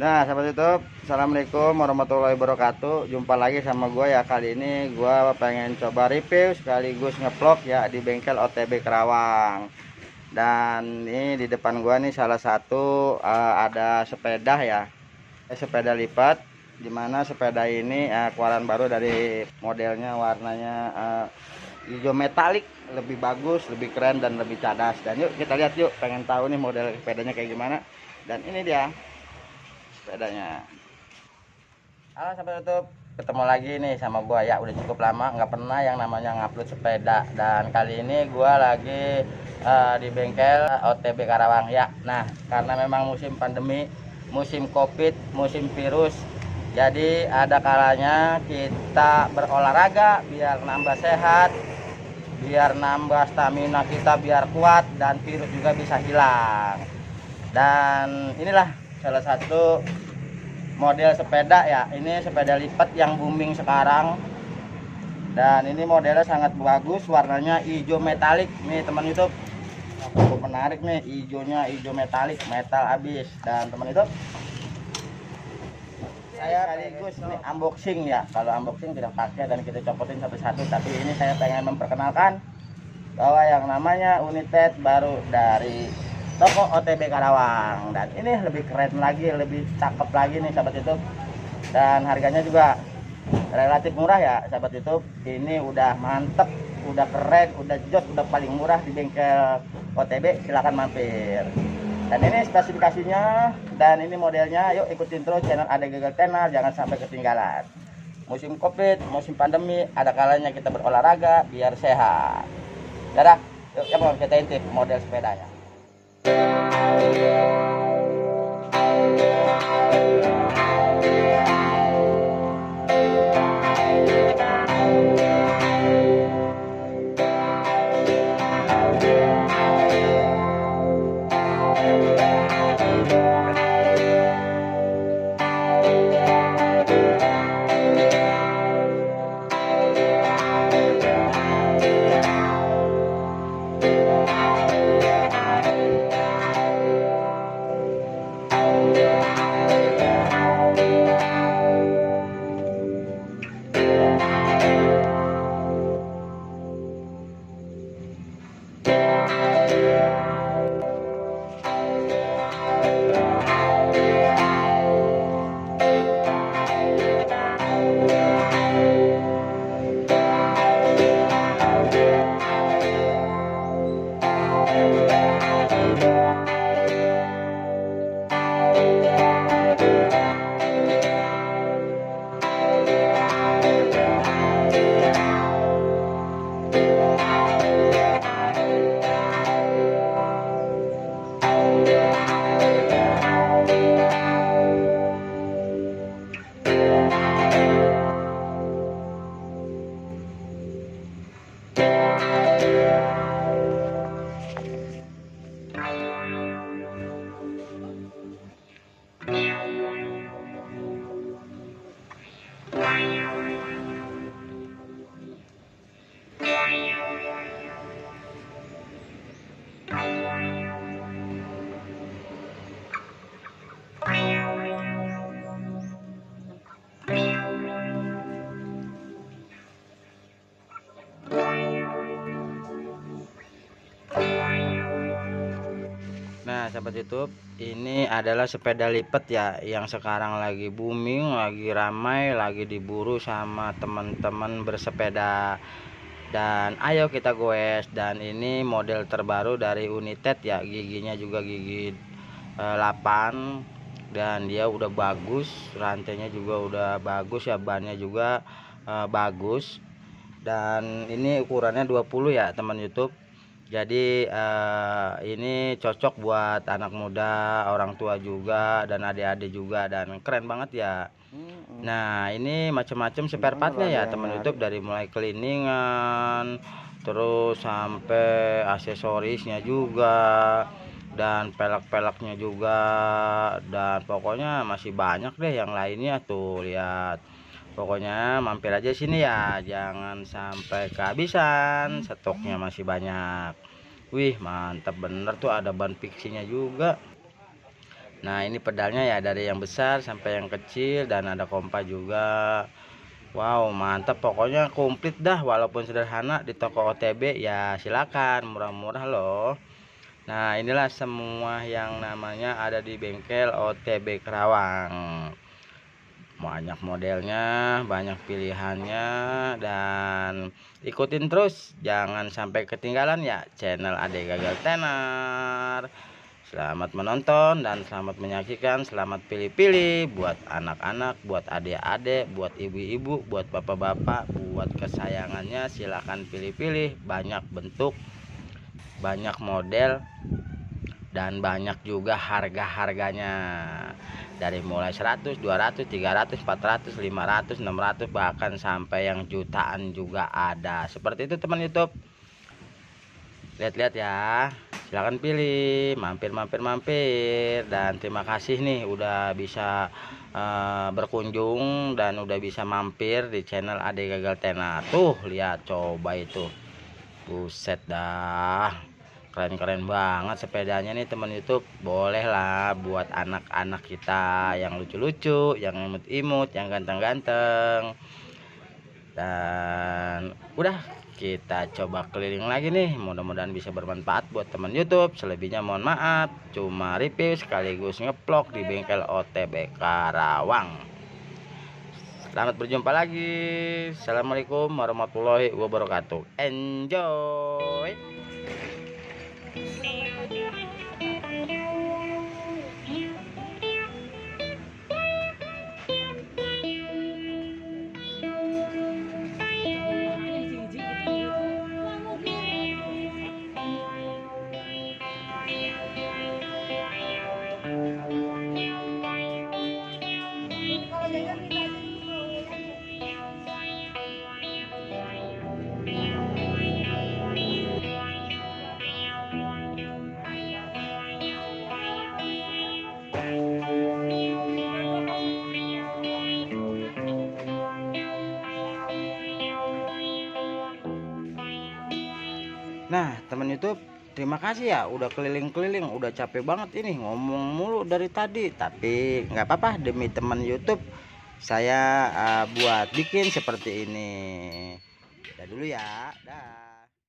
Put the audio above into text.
Nah, sahabat YouTube, assalamualaikum warahmatullahi wabarakatuh. Jumpa lagi sama gue ya. Kali ini gue pengen coba review sekaligus ngevlog ya di bengkel OTB Karawang. Dan ini di depan gue nih salah satu ada sepeda ya, sepeda lipat. Dimana sepeda ini keluaran baru dari modelnya, warnanya hijau metalik, lebih bagus, lebih keren dan lebih cadas. Dan yuk kita lihat yuk, pengen tahu nih model sepedanya kayak gimana. Dan ini dia sepedanya. Halo sahabat YouTube, ketemu lagi nih sama gua ya. Udah cukup lama nggak pernah yang namanya ngupload sepeda, dan kali ini gua lagi di bengkel OTB Karawang ya. Nah, karena memang musim pandemi, musim covid, musim virus, jadi ada kalanya kita berolahraga biar nambah sehat, biar nambah stamina kita, biar kuat, dan virus juga bisa hilang. Dan inilah salah satu model sepeda ya, ini sepeda lipat yang booming sekarang. Dan ini modelnya sangat bagus, warnanya hijau metalik nih teman YouTube. Cukup menarik nih, hijaunya hijau metalik, metal abis. Dan teman YouTube, saya sekaligus nih unboxing ya. Kalau unboxing tidak pakai dan kita copotin satu-satu, tapi ini saya pengen memperkenalkan bahwa yang namanya United baru dari toko OTB Karawang. Dan ini lebih keren lagi, lebih cakep lagi nih sahabat YouTube. Dan harganya juga relatif murah ya sahabat YouTube. Ini udah mantep, udah keren, udah jos, udah paling murah di bengkel OTB. Silahkan mampir. Dan ini spesifikasinya dan ini modelnya. Yuk ikutin terus channel Ade Gagal Tenar, jangan sampai ketinggalan. Musim covid, musim pandemi, ada kalanya kita berolahraga biar sehat. Dadah, yuk kita intip model sepedanya. Nah sahabat YouTube, ini adalah sepeda lipat ya yang sekarang lagi booming, lagi ramai, lagi diburu sama teman-teman bersepeda. Dan ayo kita goes. Dan ini model terbaru dari United ya, giginya juga gigi 8. Dan dia udah bagus, rantainya juga udah bagus ya, bannya juga bagus. Dan ini ukurannya 20 ya teman YouTube. Jadi ini cocok buat anak muda, orang tua juga, dan adik-adik juga, dan keren banget ya. Nah ini macam-macam spare partnya ya teman YouTube, dari mulai cleaningan terus sampai aksesorisnya juga, dan pelek-peleknya juga, dan pokoknya masih banyak deh yang lainnya tuh, lihat. Pokoknya mampir aja sini ya, jangan sampai kehabisan, stoknya masih banyak. Wih mantap bener tuh, ada ban fixinya juga. Nah, ini pedalnya ya dari yang besar sampai yang kecil, dan ada kompa juga. Wow, mantap, pokoknya komplit dah. Walaupun sederhana di toko OTB ya silakan, murah-murah loh. Nah, inilah semua yang namanya ada di bengkel OTB Karawang. Banyak modelnya, banyak pilihannya, dan ikutin terus, jangan sampai ketinggalan ya channel Ade Gagal Tenar. Selamat menonton dan selamat menyaksikan. Selamat pilih-pilih buat anak-anak, buat adik-adik, buat ibu-ibu, buat bapak-bapak, buat kesayangannya. Silahkan pilih-pilih, banyak bentuk, banyak model, dan banyak juga harga-harganya, dari mulai 100, 200, 300, 400, 500, 600, bahkan sampai yang jutaan juga ada. Seperti itu teman YouTube. Lihat-lihat ya, silahkan pilih, mampir, dan terima kasih nih udah bisa berkunjung dan udah bisa mampir di channel Ade Gagal Tenar. Tuh lihat, coba itu, buset dah, keren-keren banget sepedanya nih teman YouTube. Boleh lah buat anak-anak kita yang lucu-lucu, yang imut-imut, yang ganteng-ganteng. Dan udah, kita coba keliling lagi nih, mudah-mudahan bisa bermanfaat buat teman YouTube. Selebihnya mohon maaf, cuma review sekaligus ngeplok di bengkel OTB Karawang. Selamat berjumpa lagi. Assalamualaikum warahmatullahi wabarakatuh. Enjoy. Nah, teman YouTube, terima kasih ya udah keliling-keliling, udah capek banget ini ngomong mulu dari tadi, tapi nggak apa-apa, demi teman YouTube saya buat bikin seperti ini. Udah dulu ya, dah.